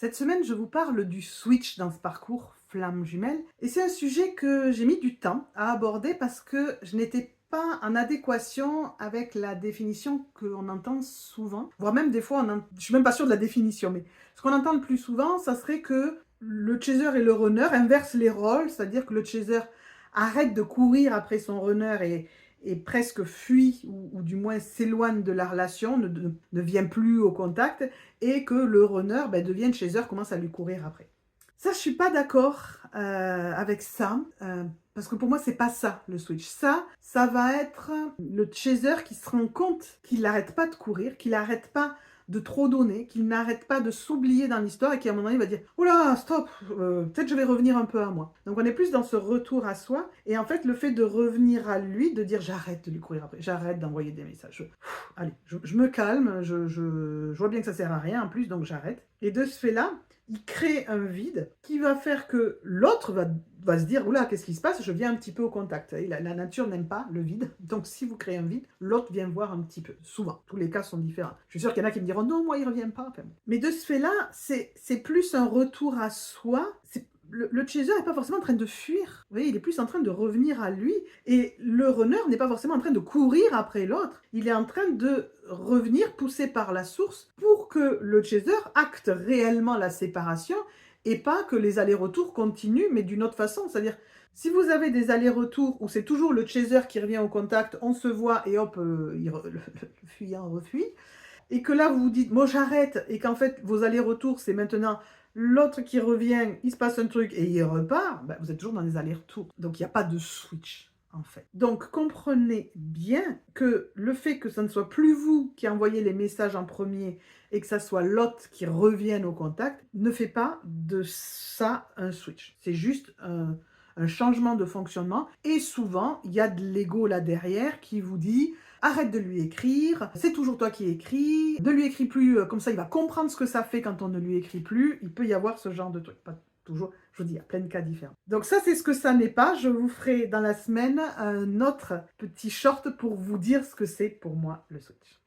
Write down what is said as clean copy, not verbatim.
Cette semaine, je vous parle du switch dans ce parcours flamme jumelle. Et c'est un sujet que j'ai mis du temps à aborder parce que je n'étais pas en adéquation avec la définition qu'on entend souvent. Voire même des fois, je suis même pas sûre de la définition, mais ce qu'on entend le plus souvent, ça serait que le chaser et le runner inversent les rôles, c'est-à-dire que le chaser arrête de courir après son runner et presque fuit, ou du moins s'éloigne de la relation, ne vient plus au contact, et que le runner devienne chaser, commence à lui courir après. Ça, je suis pas d'accord avec ça, parce que pour moi, c'est pas ça le switch. Ça va être le chaser qui se rend compte qu'il n'arrête pas de courir, qu'il n'arrête pas de trop donner, qu'il n'arrête pas de s'oublier dans l'histoire et qui à un moment donné va dire «Oh là, stop, peut-être je vais revenir un peu à moi». Donc on est plus dans ce retour à soi, et en fait le fait de revenir à lui, de dire j'arrête de lui courir après, j'arrête d'envoyer des messages, allez, je me calme, je vois bien que ça sert à rien en plus, donc j'arrête. Et de ce fait-là, il crée un vide qui va faire que l'autre va se dire oula, qu'est-ce qui se passe, je viens un petit peu au contact. Et la nature n'aime pas le vide, donc si vous créez un vide, l'autre vient voir un petit peu. Souvent, tous les cas sont différents. Je suis sûre qu'il y en a qui me diront non, moi il revient pas. Enfin, mais de ce fait-là, c'est plus un retour à soi. Le chaser n'est pas forcément en train de fuir. Vous voyez, il est plus en train de revenir à lui. Et le runner n'est pas forcément en train de courir après l'autre. Il est en train de revenir poussé par la source pour que le chaser acte réellement la séparation et pas que les allers-retours continuent, mais d'une autre façon. C'est-à-dire, si vous avez des allers-retours où c'est toujours le chaser qui revient au contact, on se voit et hop, le fuyant refuit, et que là vous vous dites moi j'arrête, et qu'en fait vos allers-retours c'est maintenant l'autre qui revient, il se passe un truc et il repart, vous êtes toujours dans les allers-retours. Donc il n'y a pas de switch en fait. Donc comprenez bien que le fait que ça ne soit plus vous qui envoyez les messages en premier et que ça soit l'autre qui revienne au contact ne fait pas de ça un switch. C'est juste un changement de fonctionnement, et souvent il y a de l'ego là derrière qui vous dit arrête de lui écrire, c'est toujours toi qui écris, ne lui écris plus, comme ça il va comprendre ce que ça fait quand on ne lui écrit plus. Il peut y avoir ce genre de truc, pas toujours, je vous dis, il y a plein de cas différents. Donc ça c'est ce que ça n'est pas, je vous ferai dans la semaine un autre petit short pour vous dire ce que c'est pour moi le switch.